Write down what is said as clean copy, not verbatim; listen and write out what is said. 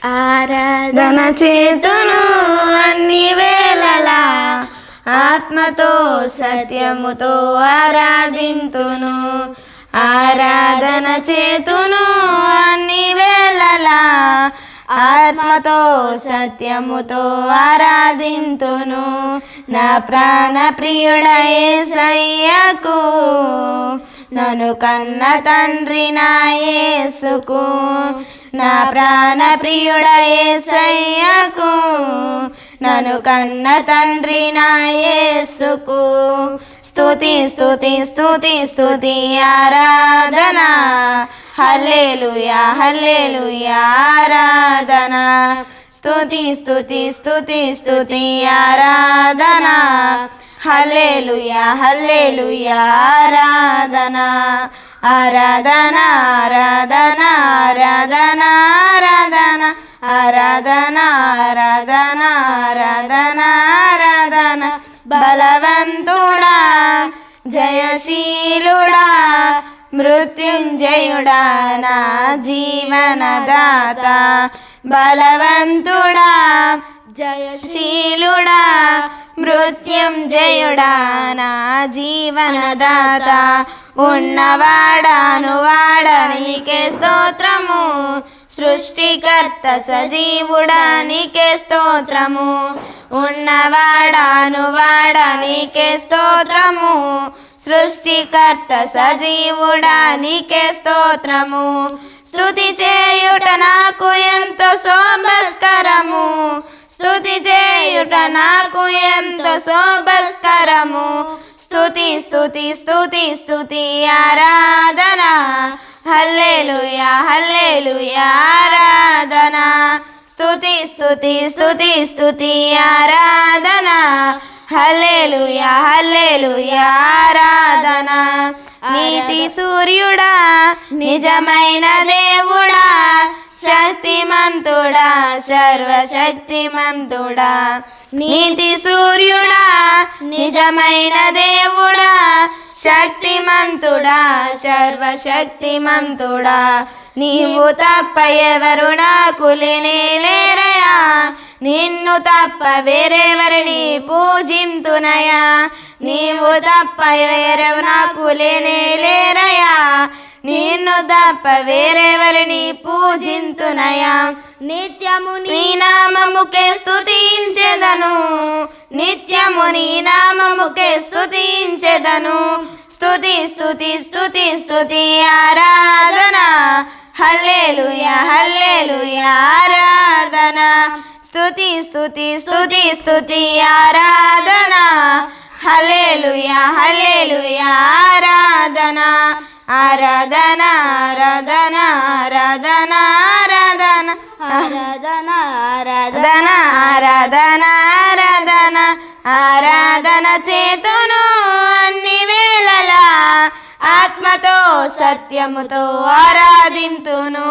ఆరాధన చేతును అన్ని వేళలా, ఆత్మతో సత్యముతో ఆరాధింతును. ఆరాధన చేతును అన్ని వేళలా, ఆత్మతో సత్యముతో ఆరాధింతును. నా ప్రాణ ప్రియుడా యేసయ్యకు, నన్ను కన్న తండ్రి నా యేసుకు. నా ప్రాణ ప్రియుడా యేసయ్యకు, నన్ను కన్న తండ్రి నా యేసుకు. స్తుతి స్తుతి స్తుతి స్తుతి ఆరాధన, హల్లెలూయా హల్లెలూయా ఆరాధన. స్తుతి స్తుతి స్తుతి స్తుతి ఆరాధన, హల్లెలూయా హల్లెలూయా ఆరాధన. ఆరాధన ఆరాధన ఆరాధన ఆరాధన ఆరాధన ఆరాధన ఆరాధన ఆరాధన. బలవంతుడా జయశీలుడా మృత్యుంజయుడా నా జీవనదాత. బలవంతుడా జయశీలుడా మృత్యుంజయుడా నా జీవనదాత. ఉన్నవాడాను వాడనికే స్తోత్రము, సృష్టికర్త సజీవుడా నీకే స్తోత్రము. ఉన్నవాడాను వాడనికే స్తోత్రము, సృష్టికర్త సజీవుడా నీకే స్తోత్రము. స్తుతి చేయుట నాకు ఎంతో శోభస్కరము, స్తుతి చేయుట నాకు ఎంతో శోభస్కరము. స్తుతి స్తుతి స్తుతి స్తుతి ఆరాధన, హల్లెలూయా హల్లెలూయా ఆరాధన. స్తుతి స్తుతి స్తుతి స్తుతి ఆరాధన, హల్లెలూయా హల్లెలూయా ఆరాధన. నీతి సూర్యుడా నిజమైన దేవుడా, శక్తిమంతుడా సర్వశక్తిమంతుడా. నీతి సూర్యుడా నిజమైన దేవుడా, శక్తిమంతుడా సర్వశక్తిమంతుడా. నీవు తప్ప ఎవరు నాకు లేనేలేరయా, నిన్ను తప్ప వేరెవరిని పూజింతునయా. నీవు తప్ప వేరెవరు నాకు లేనేలేరయా, నిన్ను తప్ప వేరెవరిని పూజింతునయా. నిత్యము నీ నామముకే స్తుతించెదను, నిత్యము నీ నామముకే స్తుతించెదను. స్తుతి స్తుతి స్తుతి స్తుతి ఆరాధన, హల్లెలూయా హల్లెలూయా ఆరాధన. స్తుతి స్తుతి స్తుతి స్తుతి ఆరాధన, హల్లెలూయా హల్లెలూయా ఆరాధన. ఆరాధన ఆరాధన ఆరాధన ఆరాధన ఆరాధన ఆరాధన ఆరాధన ఆరాధన. ఆరాధన చేతును అన్ని వేళలా, ఆత్మతో సత్యముతో ఆరాధింతును.